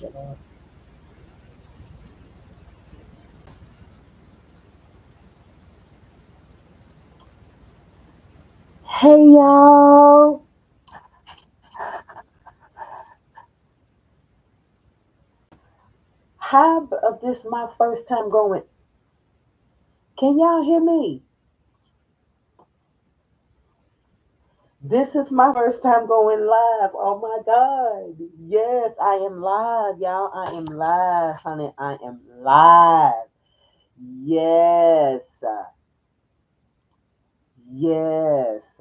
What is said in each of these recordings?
Hey y'all, how of this my first time going? Can y'all hear me? This is my first time going live. Oh my God. Yes, I am live, y'all. I am live, honey. I am live. Yes, yes,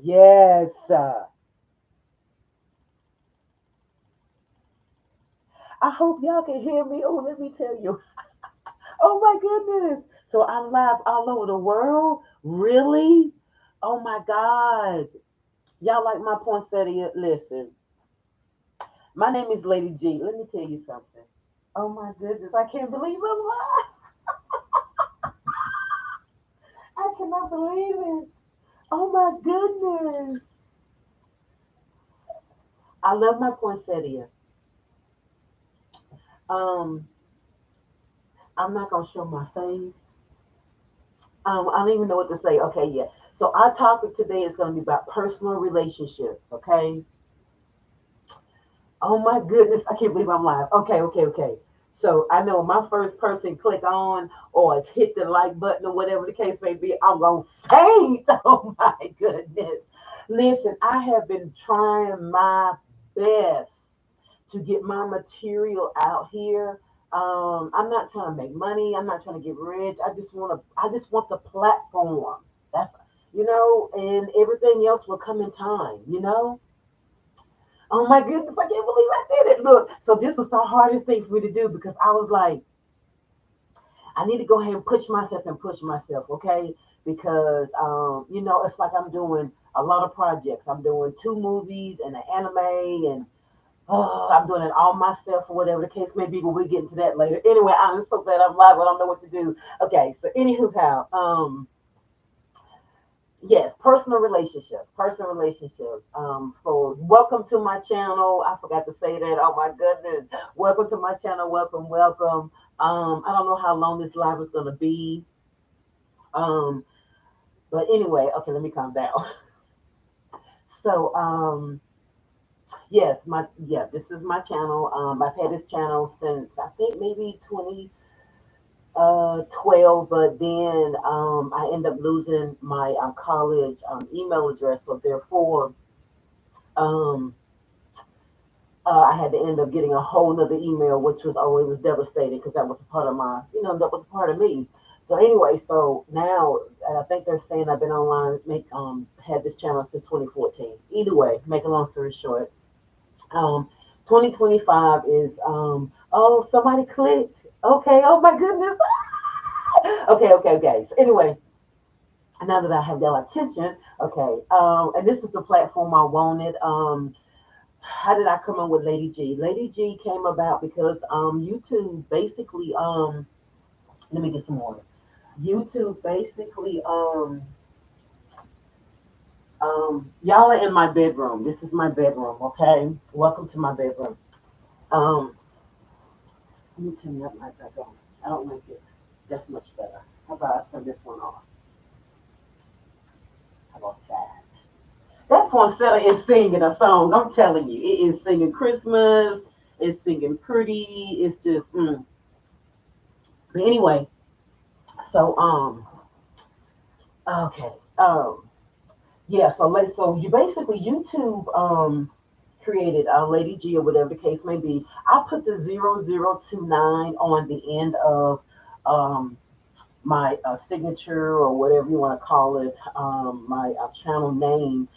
yes. I hope y'all can hear me. Oh, let me tell you. Oh my goodness. So I'm live all over the world? Really? Oh my God. Y'all like my poinsettia? Listen, my name is Lady G. Let me tell you something. Oh my goodness, I can't believe I'm live. I cannot believe it. Oh my goodness. I love my poinsettia. Um, I'm not gonna show my face. I don't even know what to say. Okay, yeah. So our topic today is gonna be about personal relationships. Okay. Oh my goodness, I can't believe I'm live. Okay, okay, okay. So I know my first person click on or hit the like button or whatever the case may be, I'm gonna faint. Oh my goodness. Listen, I have been trying my best to get my material out here. I'm not trying to make money. I'm not trying to get rich. I just want the platform. That's and everything else will come in time, Oh my goodness, I can't believe I did it. Look, so this was the hardest thing for me to do because I was like, I need to go ahead and push myself, okay? Because it's like I'm doing a lot of projects. I'm doing two movies and an anime and I'm doing it all myself or whatever the case may be, but we'll get into that later. Anyway, I'm so glad I'm live. I don't know what to do. Okay, so anywho, how yes, personal relationships. For welcome to my channel. I forgot to say that. Oh my goodness. Welcome to my channel. Welcome, welcome. I don't know how long this live is gonna be. Um, but anyway, okay, let me calm down. So, yes, this is my channel. I've had this channel since I think maybe 2012, but then I ended up losing my college email address, so therefore um I had to end up getting a whole nother email, which was always was devastating because that was a part of my, that was a part of me. So anyway, so now I think they're saying I've been online, had this channel since 2014. Either way, make a long story short, um, 2025 is oh somebody clicked. Okay, oh my goodness. Okay, okay, okay. So anyway, now that I have their attention, okay, and this is the platform I wanted. How did I come up with Lady G? Lady G came about because YouTube basically let me get some water. YouTube basically y'all are in my bedroom. This is my bedroom, okay? Welcome to my bedroom. Um let me turn that light back on. I don't like it. That's much better. How about I turn this one off? How about that? That poinsettia is singing a song. I'm telling you, it is singing Christmas. It's singing pretty. It's just, But anyway, so okay, yeah. So you basically YouTube created Lady G or whatever the case may be. I put the 0029 on the end of um my signature or whatever you want to call it, my channel name,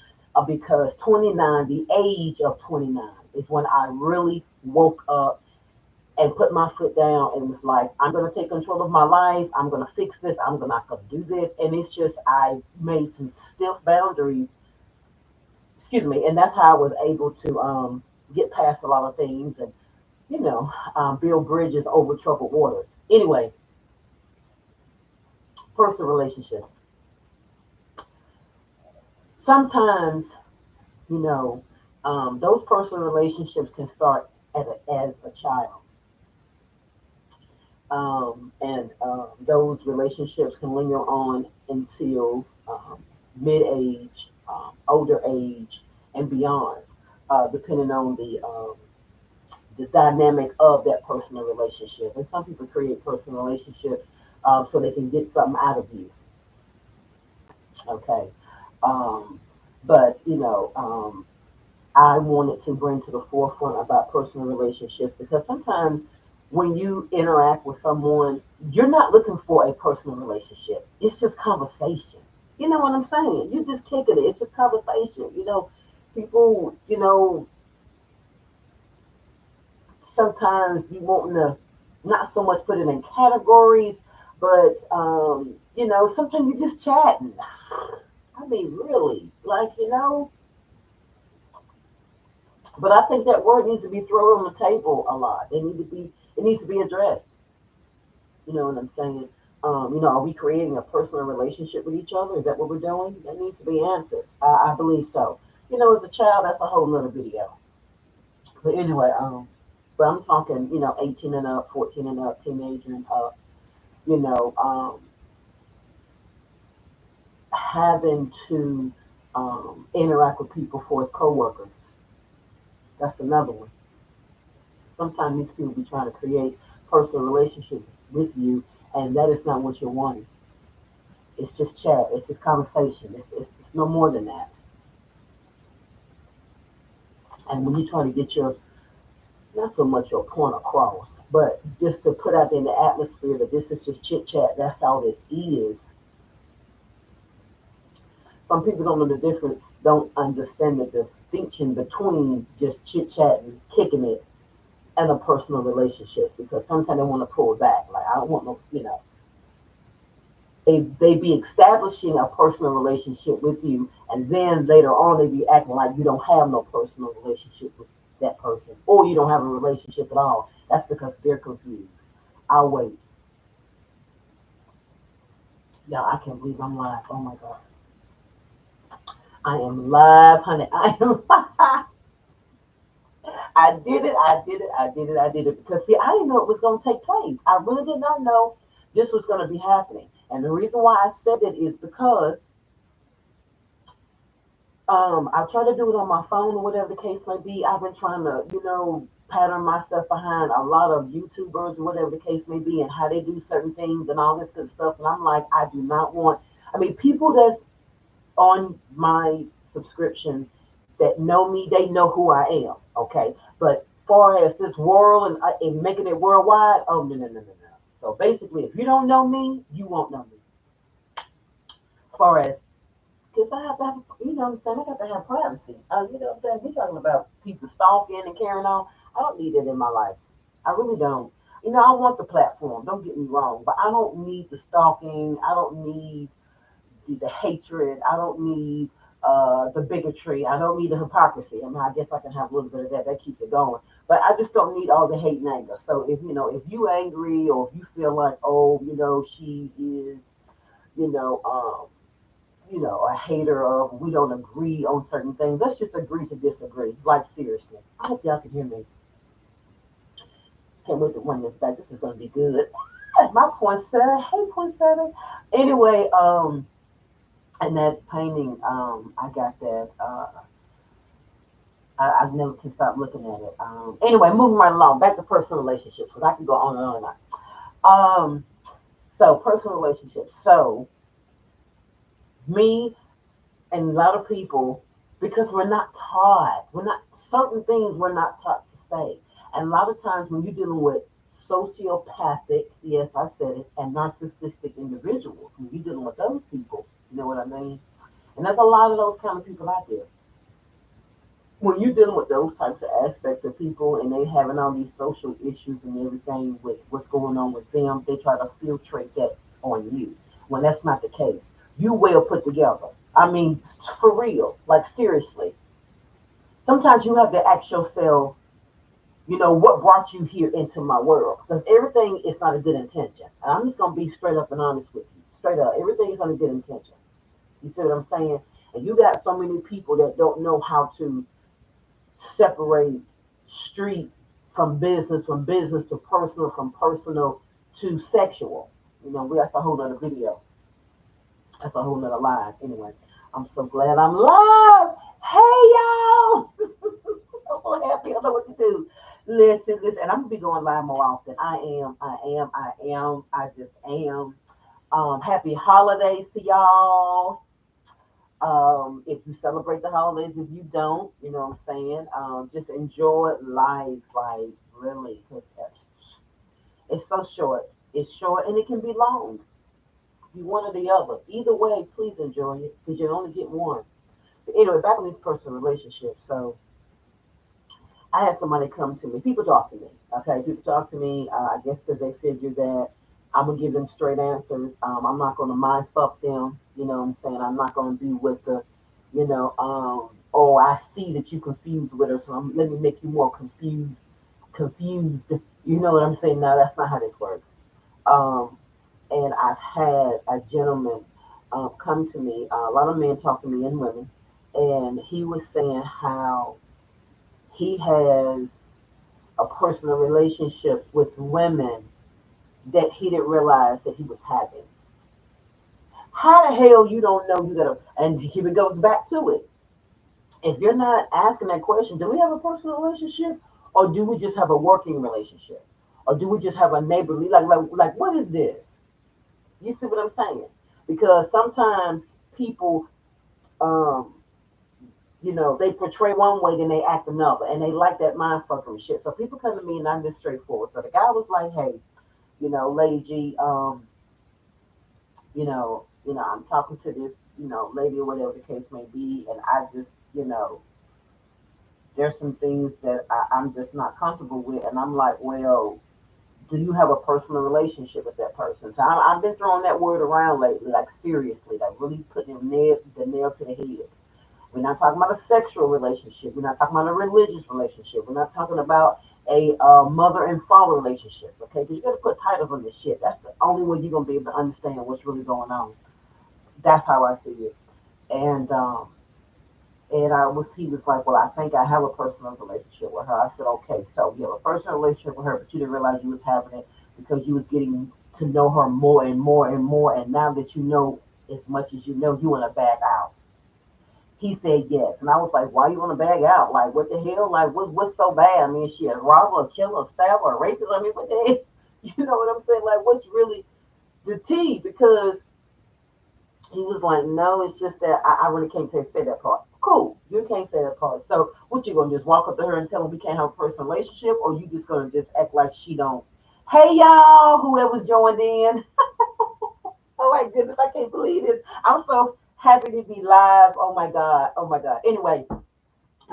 because 29, the age of 29, is when I really woke up and put my foot down and was like, I'm going to take control of my life. I'm going to fix this. I'm not going to do this. And it's just, I made some stiff boundaries excuse me, and that's how I was able to get past a lot of things and build bridges over troubled waters. Anyway, personal relationships. Sometimes, you know, those personal relationships can start as a child, and those relationships can linger on until mid age, older age, and beyond, depending on the dynamic of that personal relationship. And some people create personal relationships so they can get something out of you. Okay. Um, but, I wanted to bring to the forefront about personal relationships because sometimes when you interact with someone, you're not looking for a personal relationship. It's just conversation. You know what I'm saying? You're just kicking it. It's just conversation. People, sometimes you want to not so much put it in categories, but sometimes you're just chatting. I mean, really, but I think that word needs to be thrown on the table a lot. It needs to be addressed. You know what I'm saying? Are we creating a personal relationship with each other? Is that what we're doing? That needs to be answered. I believe so. As a child, that's a whole nother video. But anyway, but I'm talking, 18 and up, 14 and up, teenager and up, you know, having to interact with people for his coworkers. That's another one. Sometimes these people be trying to create personal relationships with you, and that is not what you're wanting. It's just chat. It's just conversation. It's no more than that. And when you're trying to get your, not so much your point across, but just to put out in the atmosphere that this is just chit chat, that's all this is. Some people don't know the difference, don't understand the distinction between just chit chatting, kicking it, and a personal relationship because sometimes they want to pull back. Like, I don't want no, they be establishing a personal relationship with you, and then later on they be acting like you don't have no personal relationship with that person, or you don't have a relationship at all. That's because they're confused. I'll wait. Yeah, I can't believe I'm live. Oh my god, I am live, honey. I am. I did it. I did it. I did it. I did it because see, I didn't know it was going to take place. I really did not know this was going to be happening. And the reason why I said it is because I try to do it on my phone or whatever the case may be. I've been trying to, pattern myself behind a lot of YouTubers or whatever the case may be and how they do certain things and all this good stuff. And I'm like, I do not want, I mean, people that's on my subscription that know me, they know who I am. Okay. But far as this world and making it worldwide, oh, no, no, no, no, no. So basically, if you don't know me, you won't know me. Far as because I have to have, what I'm saying? I got to have privacy. What I'm saying? We're talking about people stalking and carrying on. I don't need it in my life. I really don't. I want the platform. Don't get me wrong, but I don't need the stalking. I don't need the hatred. I don't need the bigotry. I don't need the hypocrisy. I mean, I guess I can have a little bit of that. That keeps it going. But I just don't need all the hate and anger. So if you angry or if you feel like, oh, she is, you know, um, a hater of we don't agree on certain things. Let's just agree to disagree. Like seriously. I hope y'all can hear me. Can't wait to run this back. This is gonna be good. That's my poinsettia. Hey poinsettia. Anyway, and that painting, I got that. I never can stop looking at it. Anyway, moving right along. Back to personal relationships because I can go on and on and on. So personal relationships. So me and a lot of people because we're not taught. We're not certain things we're not taught to say. And a lot of times when you're dealing with sociopathic, yes, I said it, and narcissistic individuals, when you're dealing with those people, you know what I mean? And there's a lot of those kind of people out there. When you're dealing with those types of aspects of people and they having all these social issues and everything with what's going on with them, they try to filtrate that on you. When that's not the case. You well put together. I mean, for real, like seriously. Sometimes you have to ask yourself, what brought you here into my world? Because everything is not a good intention. And I'm just gonna be straight up and honest with you. Straight up. Everything is not a good intention. You see what I'm saying? And you got so many people that don't know how to separate street from business to personal, from personal to sexual. That's a whole other video. That's a whole nother live. Anyway, I'm so glad I'm live. Hey y'all. I'm so happy. I don't know what to do. Listen, and I'm gonna be going live more often. I just am. Happy holidays to y'all. If you celebrate the holidays, if you don't, you know what I'm saying? Just enjoy life, like really, because it's so short. It's short and it can be long. You one or the other. Either way, please enjoy it because you only get one. But anyway, back on these personal relationships. So I had somebody come to me. People talk to me. Okay, people talk to me. I guess because they figure that I'm gonna give them straight answers. I'm not gonna mind fuck them. You know what I'm saying? I'm not gonna be with the, oh, I see that you confused with her, so let me make you more confused. Confused. You know what I'm saying? No, that's not how this works. Um, and I've had a gentleman come to me. A lot of men talk to me and women, and he was saying how he has a personal relationship with women that he didn't realize that he was having. How the hell you don't know you gotta? And here it goes back to it. If you're not asking that question, do we have a personal relationship, or do we just have a working relationship, or do we just have a neighborly? Like what is this? You see what I'm saying? Because sometimes people, um, they portray one way, then they act another, and they like that mind fuckery shit. So people come to me and I'm just straightforward. So the guy was like, "Hey, Lady G, I'm talking to this, lady or whatever the case may be, and I just, there's some things that I'm just not comfortable with, and I'm like, well, do you have a personal relationship with that person? So I've been throwing that word around lately, like seriously, like really putting the nail to the head. We're not talking about a sexual relationship. We're not talking about a religious relationship. We're not talking about a mother and father relationship, okay? Because you got to put titles on this shit. That's the only way you're going to be able to understand what's really going on. That's how I see it. And he was like, well, I think I have a personal relationship with her. I said, okay, so you have a personal relationship with her, but you didn't realize you was having it because you was getting to know her more and more and more. And now that you know as much as you want to back out. He said yes. And I was like, why you want to bag out? Like, what the hell? Like, what's so bad? I mean, is she a robber, a killer, a stabber, a rapist? I mean, what the hell? You know what I'm saying? Like, what's really the tea? Because he was like, no, it's just that I really can't say that part. Cool, you can't say that part. So, what you gonna just walk up to her and tell her we can't have a personal relationship, or you just gonna just act like she don't? Hey, y'all, whoever's joined in. Oh my goodness, I can't believe this. I'm so happy to be live. Oh my God. Oh my God. Anyway,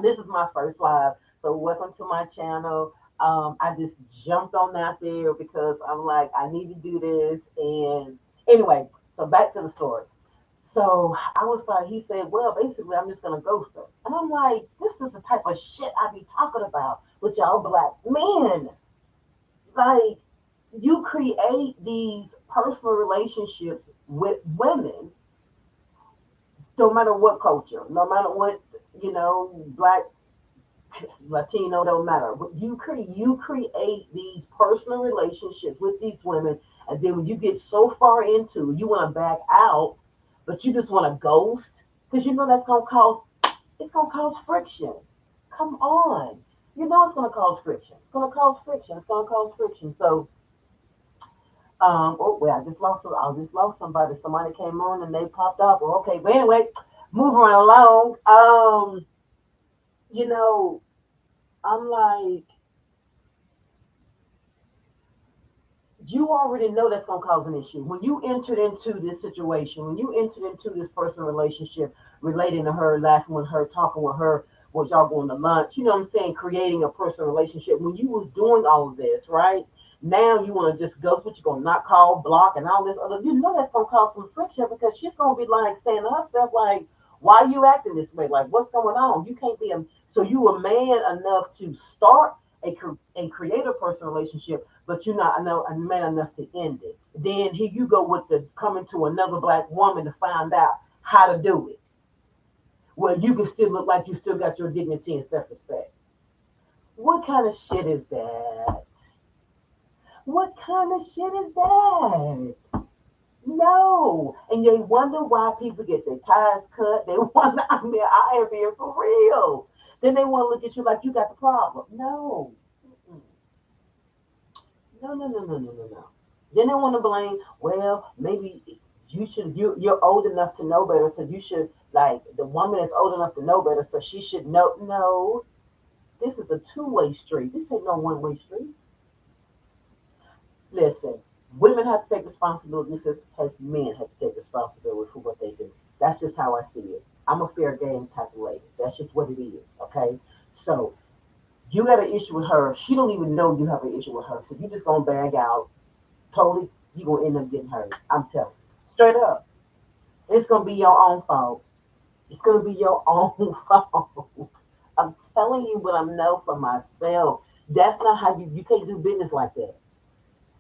this is my first live. So welcome to my channel. I just jumped on out there because I'm like, I need to do this. And anyway, so back to the story. So I was like, he said, well, basically, I'm just gonna ghost her. And I'm like, this is the type of shit I be talking about with y'all black men. Like, you create these personal relationships with women, no matter what culture, no matter what, black, Latino, don't matter. You create these personal relationships with these women, and then when you get so far into, you want to back out, but you just want to ghost because you know that's gonna cause friction. Come on, you know it's gonna cause friction. It's gonna cause friction. It's gonna cause friction. So, oh well, I just lost somebody. Somebody came on and they popped up. Well, okay, but anyway, moving right along. You know, I'm like, you already know that's going to cause an issue. When you entered into this situation, when you entered into this personal relationship, relating to her, laughing with her, talking with her, was y'all going to lunch, you know what I'm saying, creating a personal relationship, when you was doing all of this, right? Now you want to just go, what you're going to not call, block, and all this other, you know that's going to cause some friction because she's going to be like saying to herself, like, Why are you acting this way? Like, what's going on? You can't be a so you a man enough to start and create a personal relationship, but you're not a man enough to end it. Then here you go with the coming to another black woman to find out how to do it. Well, you can still look like you still got your dignity and self-respect. What kind of shit is that? What kind of shit is that? No. And they wonder why people get their tires cut. They wonder, I mean, I am here for real. Then they want to look at you like you got the problem. No. Mm-mm. No, no, no, no, no, no, no. Then they want to blame, well, maybe you're old enough to know better, so you should, like, the woman is old enough to know better, so she should know. No, this is a two-way street. This ain't no one-way street. Listen, women have to take responsibility just as men have to take responsibility for what they do. That's just how I see it. I'm a fair game type of lady. That's just what it is. Okay. So you got an issue with her. She don't even know you have an issue with her. So you just gonna bag out. Totally, you gonna end up getting hurt. I'm telling you. Straight up. It's gonna be your own fault. It's gonna be your own fault. I'm telling you what I know for myself. That's not how you can't do business like that.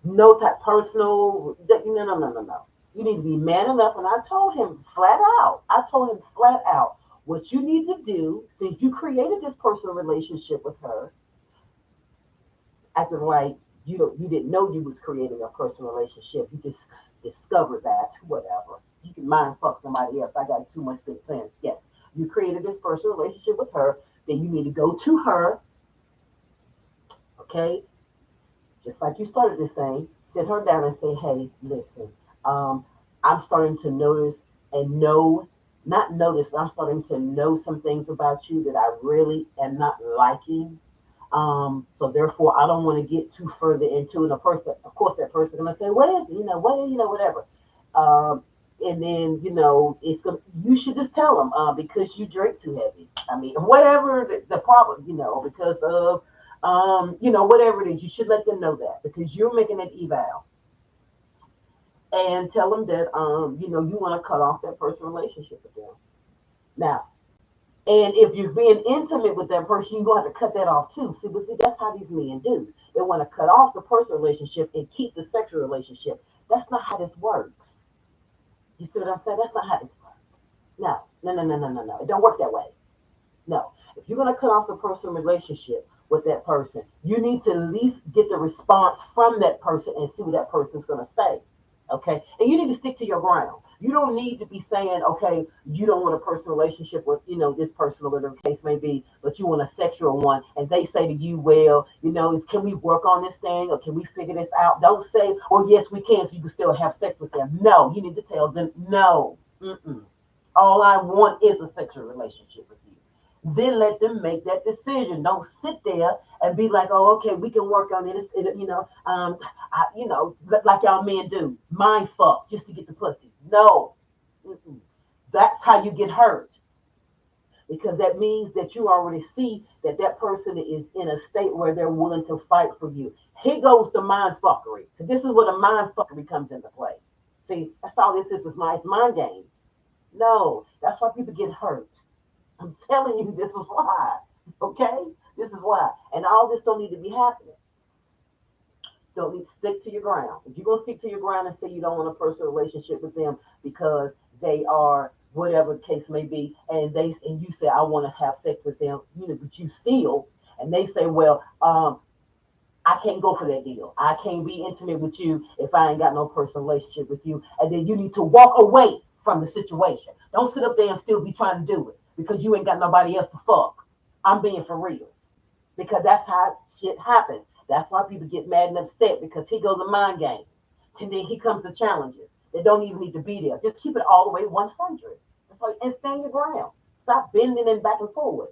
No type personal. No, no, no, no, no. You need to be man enough. And I told him flat out. I told him flat out what you need to do since you created this personal relationship with her, acting like you didn't know you was creating a personal relationship. You just discovered that. Whatever. You can mind fuck somebody else. I got too much good sense. Yes, you created this personal relationship with her. Then you need to go to her. Okay, just like you started this thing, sit her down and say, hey, listen, um, I'm starting to notice and know, not notice, but I'm starting to know some things about you that I really am not liking. So therefore, I don't want to get too further into it. Of course, that person gonna say, "What is it? What is whatever." And then it's gonna. You should just tell them because you drink too heavy. I mean, whatever the problem, because of whatever it is, you should let them know that because you're making an eval and tell them that you want to cut off that personal relationship with them. Now, and if you're being intimate with that person, you're going to have to cut that off too. See, that's how these men do. They want to cut off the personal relationship and keep the sexual relationship. That's not how this works. You see what I'm saying? That's not how this works. No, no, no, no, no, no, no. It don't work that way. No. If you're going to cut off the personal relationship with that person, you need to at least get the response from that person and see what that person's going to say. Okay. And you need to stick to your ground. You don't need to be saying, okay, you don't want a personal relationship with, this person or whatever the case may be, but you want a sexual one. And they say to you, well, can we work on this thing or can we figure this out? Don't say, oh, yes, we can, so you can still have sex with them. No, you need to tell them, no. Mm-mm. All I want is a sexual relationship with you. Then let them make that decision. Don't sit there and be like, oh, okay, we can work on it. Like y'all men do, mind fuck just to get the pussy. No, mm-mm. That's how you get hurt because that means that you already see that that person is in a state where they're willing to fight for you. Here goes the mind fuckery. So this is where the mind fuckery comes into play. See, that's all this is mind games. No, that's why people get hurt. I'm telling you, this is why. Okay? This is why. And all this don't need to be happening. Don't need to stick to your ground. If you're gonna stick to your ground and say you don't want a personal relationship with them because they are whatever the case may be, and you say I want to have sex with them, but you still, and they say, well, I can't go for that deal. I can't be intimate with you if I ain't got no personal relationship with you. And then you need to walk away from the situation. Don't sit up there and still be trying to do it because you ain't got nobody else to fuck. I'm being for real. Because that's how shit happens. That's why people get mad and upset because he goes to mind games. And then he comes to challenges that don't even need to be there. Just keep it all the way 100. That's why, and stand your ground. Stop bending and back and forward.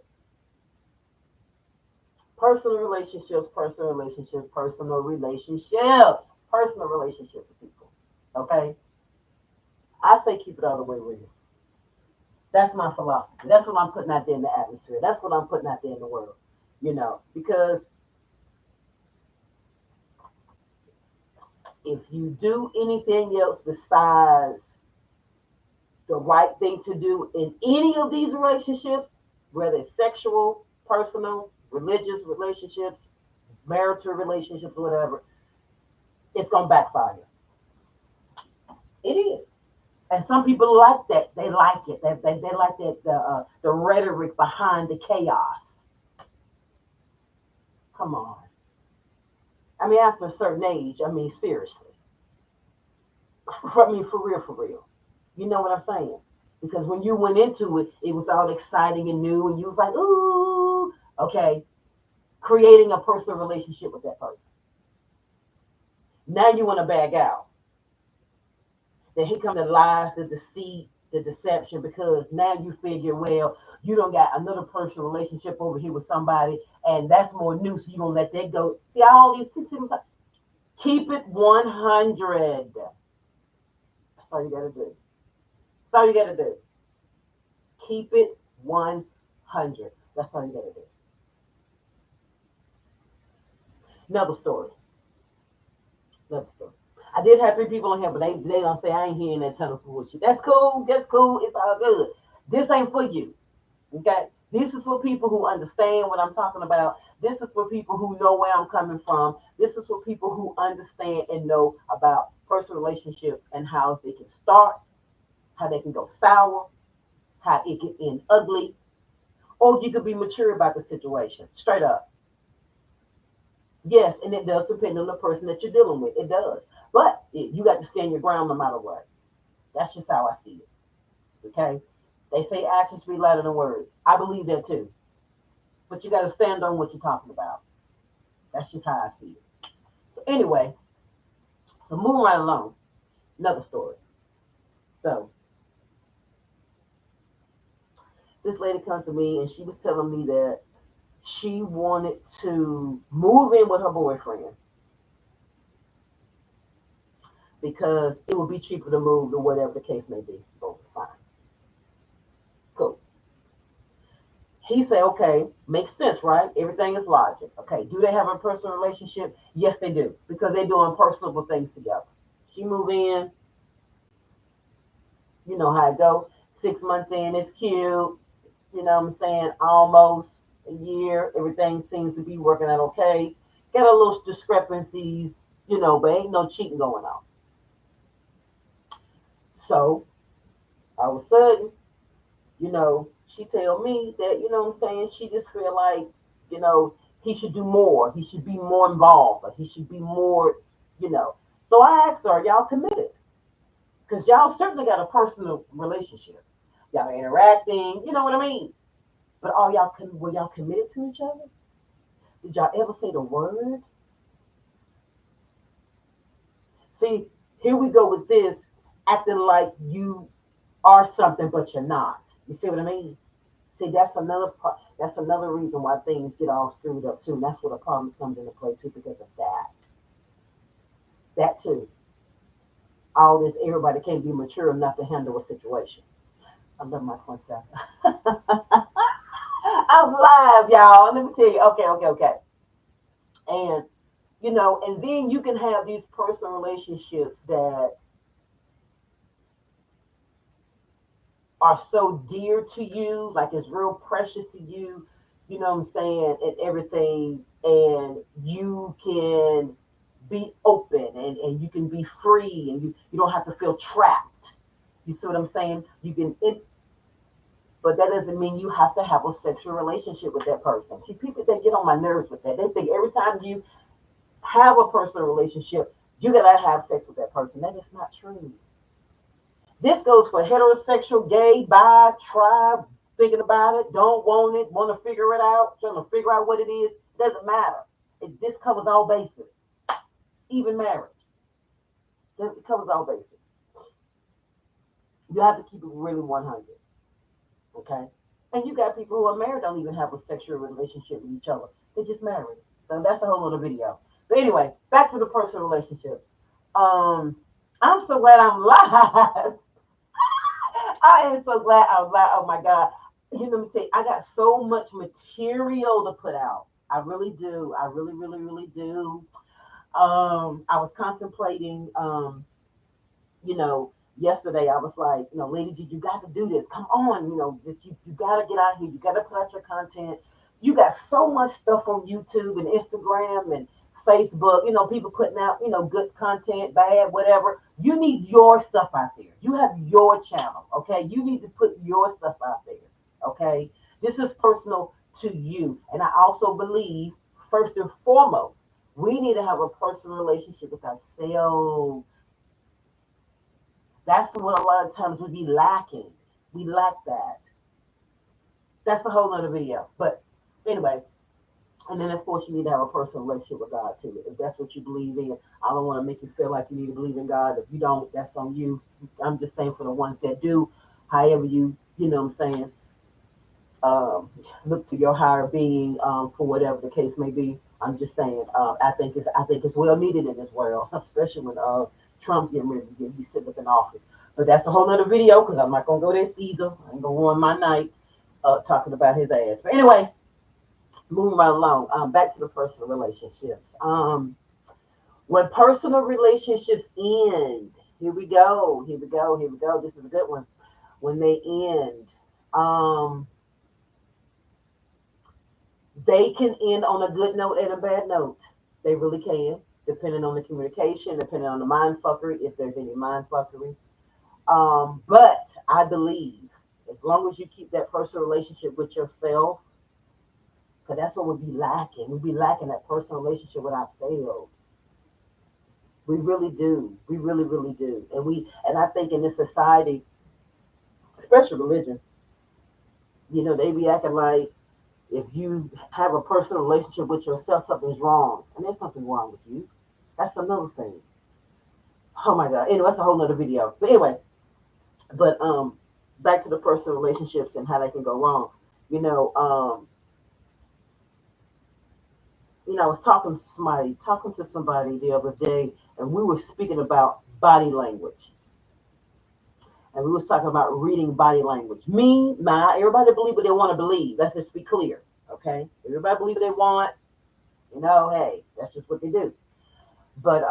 Personal relationships, personal relationships, personal relationships, personal relationships with people. Okay? I say keep it all the way real. That's my philosophy. That's what I'm putting out there in the atmosphere. That's what I'm putting out there in the world. Because if you do anything else besides The right thing to do in any of these relationships, whether it's sexual, personal, religious relationships, marital relationships, whatever, it's gonna backfire. It is. And some people like that. They like it. They like that the rhetoric behind the chaos. Come on. I mean, after a certain age, I mean, seriously. I mean, for real, for real. You know what I'm saying? Because when you went into it, it was all exciting and new, and you was like, ooh, okay, creating a personal relationship with that person. Now you want to bag out. Then here come the lies, the deceit, the deception, because now you figure, well, you don't got another personal relationship over here with somebody, and that's more new, so you're going to let that go. See, all these, keep it 100. That's all you got to do. That's all you got to do. Keep it 100. That's all you got to do. Another story. Another story. I did have three people on here, but they don't say I ain't hearing that ton of bullshit. That's cool. That's cool. It's all good. This ain't for you. Okay? This is for people who understand what I'm talking about. This is for people who know where I'm coming from. This is for people who understand and know about personal relationships and how they can start, how they can go sour, how it can end ugly, or you could be mature about the situation. Straight up. Yes, and it does depend on the person that you're dealing with. It does. But you got to stand your ground no matter what. That's just how I see it. Okay? They say actions speak louder than words. I believe that too. But you got to stand on what you're talking about. That's just how I see it. So anyway, so moving right along. Another story. So this lady comes to me and she was telling me that she wanted to move in with her boyfriend because it would be cheaper to move or whatever the case may be. So fine. Cool. He said, okay, makes sense, right? Everything is logic. Okay, do they have a personal relationship? Yes, they do, because they're doing personable things together. She move in, you know how it go. 6 months in, it's cute. You know what I'm saying? Almost a year, everything seems to be working out okay. Got a little discrepancies, but ain't no cheating going on. So all of a sudden, she tell me that, what I'm saying, she just feel like, he should do more. He should be more involved. Or he should be more, you know. So I asked her, are y'all committed? Because y'all certainly got a personal relationship. Y'all interacting, you know what I mean? But were y'all committed to each other? Did y'all ever say the word? See, here we go with this, acting like you are something, but you're not. You see what I mean? See, that's another part. That's another reason why things get all screwed up too. And that's where the problems comes into play too, because of that. That too. All this, everybody can't be mature enough to handle a situation. I love my concept. I'm live, y'all. Let me tell you. Okay, okay, okay. And and then you can have these personal relationships that are so dear to you, like it's real precious to you, you know what I'm saying, and everything, and you can be open and you can be free and you don't have to feel trapped. You see what I'm saying? You can but that doesn't mean you have to have a sexual relationship with that person. See, people they get on my nerves with that. They think every time you have a personal relationship, you gotta have sex with that person. That is not true. This goes for heterosexual, gay, bi, tribe, thinking about it, don't want it, want to figure it out, trying to figure out what it is. Doesn't matter. This covers all bases, even marriage. It covers all bases. You have to keep it really 100, okay? And you got people who are married don't even have a sexual relationship with each other. They just married. So that's a whole other video. But anyway, back to the personal relationships. Um, I'm so glad I'm live. I am so glad I'm live. Oh my God. Let me tell you, I got so much material to put out. I really do. I really, really, really do. I was contemplating, you know, Yesterday I was like, lady, you got to do this. Come on, you got to get out here. You got to put out your content. You got so much stuff on YouTube and Instagram and Facebook. People putting out, good content, bad, whatever. You need your stuff out there. You have your channel, okay? You need to put your stuff out there, okay? This is personal to you, and I also believe first and foremost, we need to have a personal relationship with ourselves. That's what a lot of times we be lacking. We lack that. That's a whole other video. But anyway, and then of course you need to have a personal relationship with God too. If that's what you believe in, I don't want to make you feel like you need to believe in God. If you don't, that's on you. I'm just saying for the ones that do, however you know what I'm saying, look to your higher being for whatever the case may be. I'm just saying, I think it's well needed in this world, especially when Trump's getting ready to be sitting up in office. But that's a whole other video because I'm not gonna go there either. I ain't gonna ruin my night talking about his ass. But anyway, moving right along. Back to the personal relationships. When personal relationships end, here we go. Here we go. Here we go. This is a good one. When they end, um, they can end on a good note and a bad note. They really can, depending on the communication, depending on the mind fuckery, if there's any mind fuckery. But I believe as long as you keep that personal relationship with yourself, because that's what we'd be lacking. We'd be lacking that personal relationship with ourselves. We really do. We really, really do. And I think in this society, especially religion, they be acting like if you have a personal relationship with yourself, something's wrong. And there's nothing wrong with you. That's another thing. Oh my God. Anyway, that's a whole nother video. But anyway, back to the personal relationships and how they can go wrong. You know, um, I was talking to somebody the other day, and we were speaking about body language. And we was talking about reading body language. Everybody believe what they want to believe. Let's just be clear. Okay? Everybody believe what they want. Hey, that's just what they do. But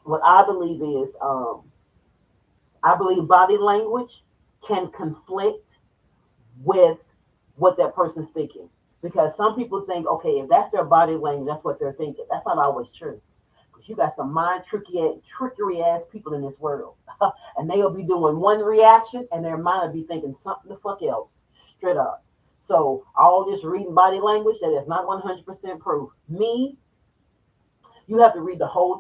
what I believe is, I believe body language can conflict with what that person's thinking. Because some people think, okay, if that's their body language, that's what they're thinking. That's not always true. Because you got some trickery ass people in this world. And they'll be doing one reaction and their mind will be thinking something the fuck else. Straight up. So all this reading body language, that is not 100% proof. You have to read the whole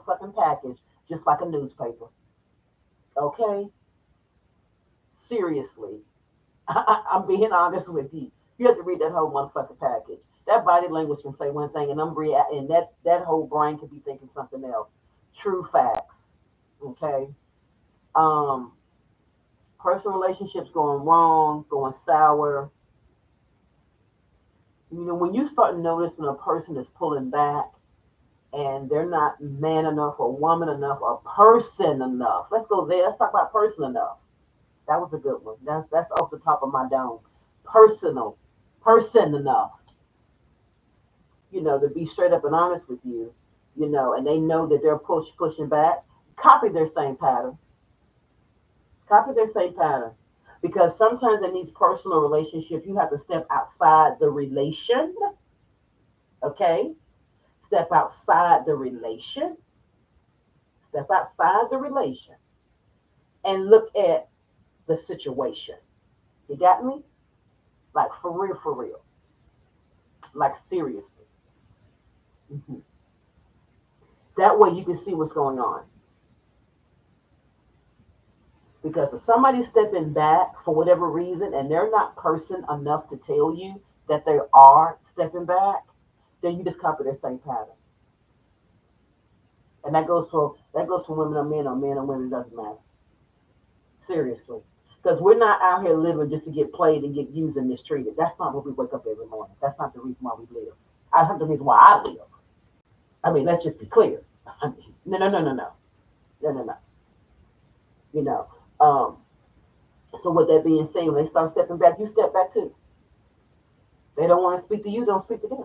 fucking package, just like a newspaper. Okay? Seriously. I'm being honest with you. You have to read that whole motherfucking package. That body language can say one thing, and that whole brain could be thinking something else. True facts. Okay. Um, Personal relationships going wrong, going sour. When you start noticing a person is pulling back, and they're not man enough or woman enough or person enough. Let's go there. Let's talk about person enough. That was a good one. That's off the top of my dome. Personal, person enough. To be straight up and honest with you. And they know that they're pushing back. Copy their same pattern. Copy their same pattern. Because sometimes in these personal relationships, you have to step outside the relation. Okay? Step outside the relation. Step outside the relation. And look at the situation. You got me? Like for real, for real. Like seriously. Mm-hmm. That way you can see what's going on. Because if somebody's stepping back for whatever reason and they're not person enough to tell you that they are stepping back, then you just copy their same pattern. And that goes for women or men or women, it doesn't matter. Seriously. Because we're not out here living just to get played and get used and mistreated. That's not what we wake up every morning. That's not the reason why we live. That's not the reason why I live. I mean, let's just be clear. I mean, no, no, no, no, no. No, no, no. You know. Um, so with that being said, when they start stepping back, you step back too. They don't want to speak to you, don't speak to them.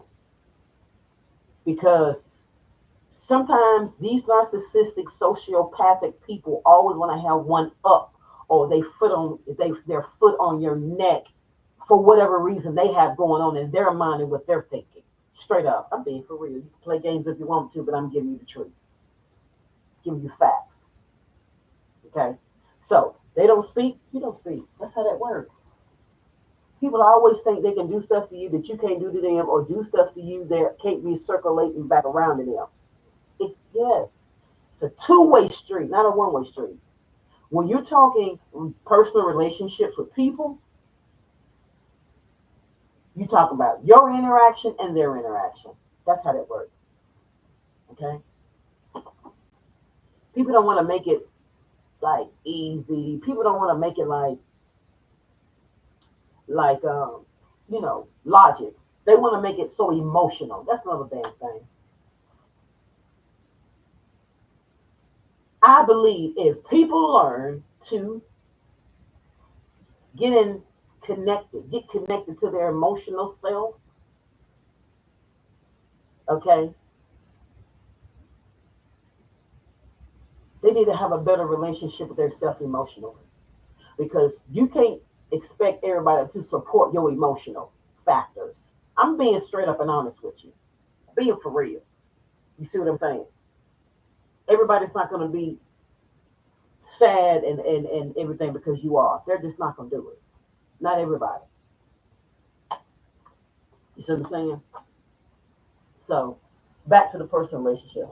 Because Sometimes these narcissistic, sociopathic people always want to have one up, or their foot on your neck for whatever reason they have going on in their mind and what they're thinking. Straight up, I'm being for real. You can play games if you want to, but I'm giving you the truth, giving you facts. Okay, so they don't speak, you don't speak. That's how that works. People always think they can do stuff to you that you can't do to them, or do stuff to you that can't be circulating back around to them. Yes, it's a two-way street, not a one-way street. When you're talking personal relationships with people, you talk about your interaction and their interaction. That's how that works. Okay. People don't want to make it like easy. People don't want to make it like logic. They want to make it so emotional. That's another damn thing. I believe if people learn to get in get connected to their emotional self, okay, they need to have a better relationship with their self emotionally, because you can't expect everybody to support your emotional factors. I'm being straight up and honest with you, being for real. You see what I'm saying? Everybody's not going to be sad and everything because you are. They're just not going to do it. Not everybody. You see what I'm saying? So, back to the personal relationship.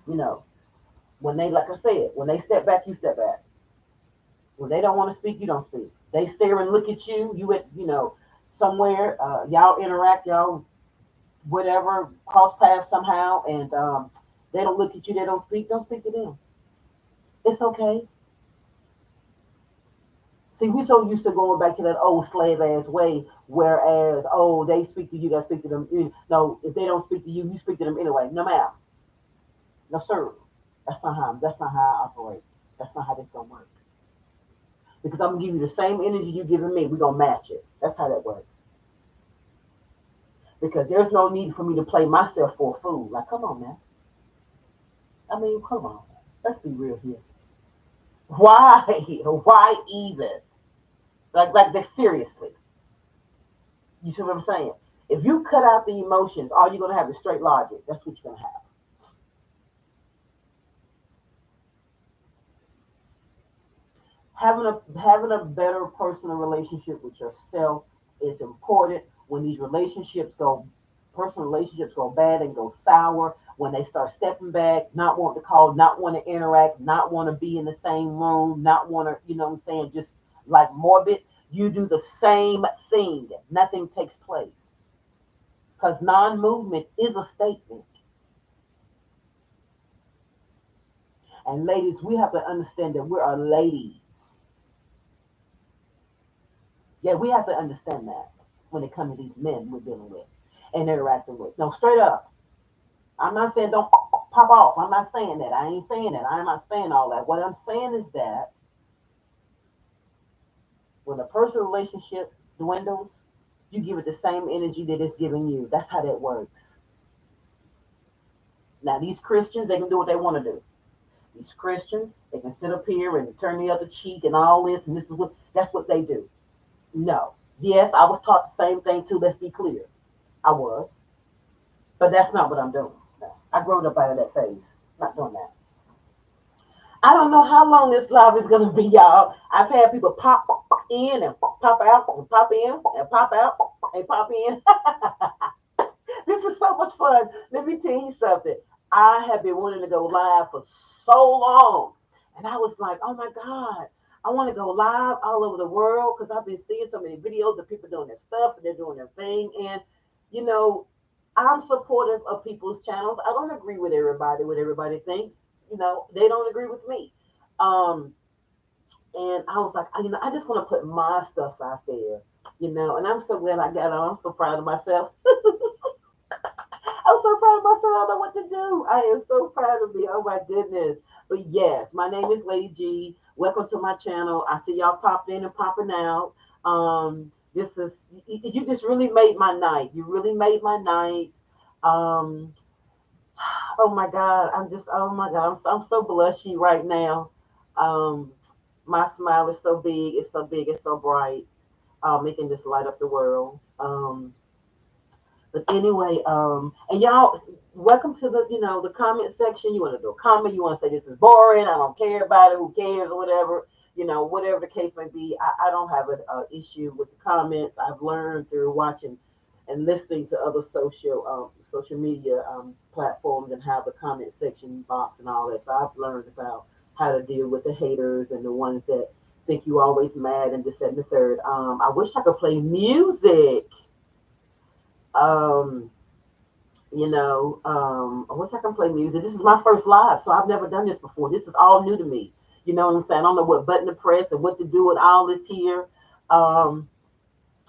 You know, when they, like I said, when they step back, you step back. When they don't want to speak, you don't speak. They stare and look at you. You at somewhere. Y'all interact. Y'all whatever cross paths somehow, and they don't look at you. They don't speak. Don't speak to them. It's okay. See, we so used to going back to that old slave ass way, whereas they speak to you, that speak to them. No, if they don't speak to you, you speak to them anyway. No matter. No sir. That's not how I operate. That's not how this gonna work. Because I'm gonna give you the same energy you giving me. We're gonna match it. That's how that works. Because there's no need for me to play myself for a fool. Like, come on, man. I mean, come on. Let's be real here. Why? Why even? Like this seriously. You see what I'm saying? If you cut out the emotions, all you're gonna have is straight logic. That's what you're gonna have. Having a better personal relationship with yourself is important. When these personal relationships go bad and go sour, when they start stepping back, not wanting to call, not want to interact, not want to be in the same room, not want to, you know what I'm saying, just like morbid, you do the same thing. Nothing takes place. Because non-movement is a statement. And ladies, we have to understand that we are ladies. Yeah, we have to understand that when it comes to these men we're dealing with and interacting with. No, straight up. I'm not saying don't pop off. I'm not saying that. I ain't saying that. I'm not saying all that. What I'm saying is that when a personal relationship dwindles, you give it the same energy that it's giving you. That's how that works. Now, these Christians, they can do what they want to do. These Christians, they can sit up here and turn the other cheek and all this, and that's what they do. No. Yes, I was taught the same thing too. Let's be clear. I was. But that's not what I'm doing. No. I grew up out of that phase. Not doing that. I don't know how long this live is gonna be, y'all. I've had people pop in and pop out and pop in and pop out and pop in. This is so much fun. Let me tell you something. I have been wanting to go live for so long. And I was like, oh my God, I want to go live all over the world because I've been seeing so many videos of people doing their stuff and they're doing their thing. And, you know, I'm supportive of people's channels. I don't agree with everybody, what everybody thinks. They don't agree with me. Um, and I was like, I just want to put my stuff out there, and I'm so glad I got on. I'm so proud of myself. I'm so proud of myself. I don't know what to do. I am so proud of me. Oh my goodness. But yes, my name is Lady G. Welcome to my channel. I see y'all popping in and popping out. This is you just really made my night. You really made my night. Um, Oh my God, I'm just, oh my God, I'm so blushy right now. Um, my smile is so big, it's so big, it's so bright. It can just light up the world. But anyway, and y'all, welcome to the, the comment section. You want to do a comment? You want to say this is boring? I don't care about it. Who cares or whatever? Whatever the case may be. I don't have an issue with the comments. I've learned through watching and listening to other social media platforms and how the comment section box and all that. So I've learned about how to deal with the haters and the ones that think you always mad and this that, and the third. I wish I could play music. Um, I wish I can play music. This is my first live, so I've never done this before. This is all new to me. You know what I'm saying? I don't know what button to press and what to do with all this here. Um,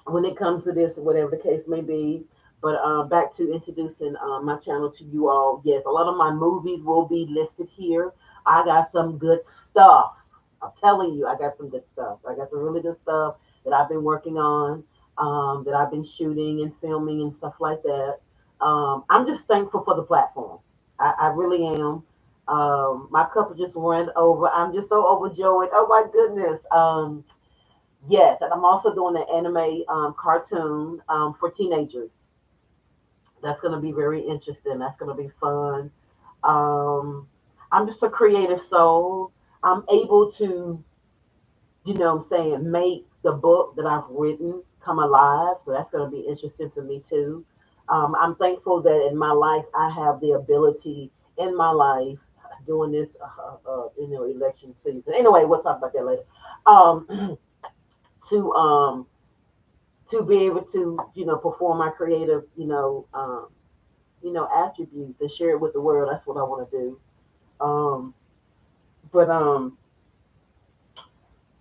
when it comes to this, whatever the case may be. But back to introducing my channel to you all. Yes, a lot of my movies will be listed here. I got some good stuff. I'm telling you, I got some good stuff. I got some really good stuff that I've been working on, that I've been shooting and filming and stuff like that. I'm just thankful for the platform. I really am. My cup just runs over. I'm just so overjoyed. Oh my goodness. Yes, and I'm also doing an anime cartoon for teenagers. That's going to be very interesting. That's going to be fun. Um, I'm just a creative soul. I'm able to, what I'm saying, make the book that I've written come alive. So that's going to be interesting for me too. I'm thankful that in my life I have the ability in my life doing this, election season. Anyway, we'll talk about that later. Um, to be able to perform my creative attributes and share it with the world. That's what I want to do. Um but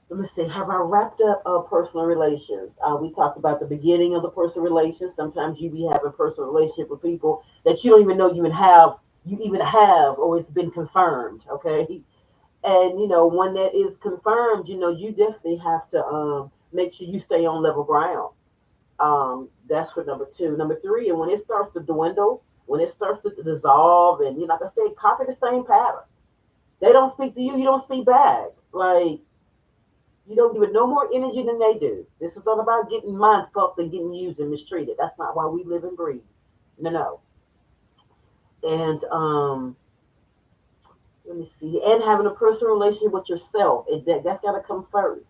let me see, have I wrapped up personal relations? We talked about the beginning of the personal relations. Sometimes you be having personal relationship with people that you don't even know you even have or it's been confirmed. Okay. And when that is confirmed, you definitely have to make sure you stay on level ground. That's for number two. Number three, and when it starts to dwindle, when it starts to dissolve, and like I said, copy the same pattern. They don't speak to you, you don't speak back. Like you don't give it no more energy than they do. This is not about getting mind fucked and getting used and mistreated. That's not why we live and breathe. No, no. And let me see. And having a personal relationship with yourself. That's got to come first.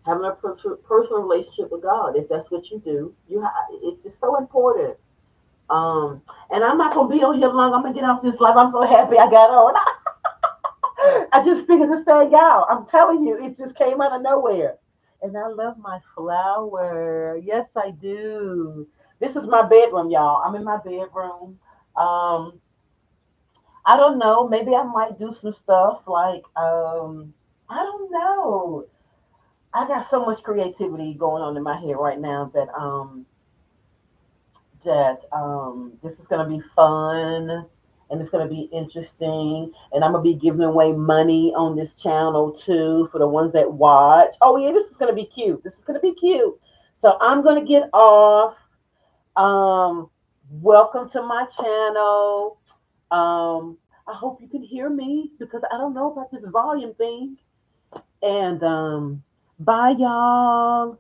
Having a personal relationship with God. If that's what you do, it's just so important. And I'm not gonna be on here long. I'm gonna get off this live. I'm so happy I got on. I just figured this thing out. I'm telling you, it just came out of nowhere. And I love my flower. Yes, I do. This is my bedroom, y'all. I'm in my bedroom. Um, I don't know. Maybe I might do some stuff like I don't know. I got so much creativity going on in my head right now that this is going to be fun and it's going to be interesting. And I'm going to be giving away money on this channel too for the ones that watch. Oh, yeah, this is going to be cute. This is going to be cute. So I'm going to get off. Um, Welcome to my channel. I hope you can hear me because I don't know about this volume thing. And bye, y'all.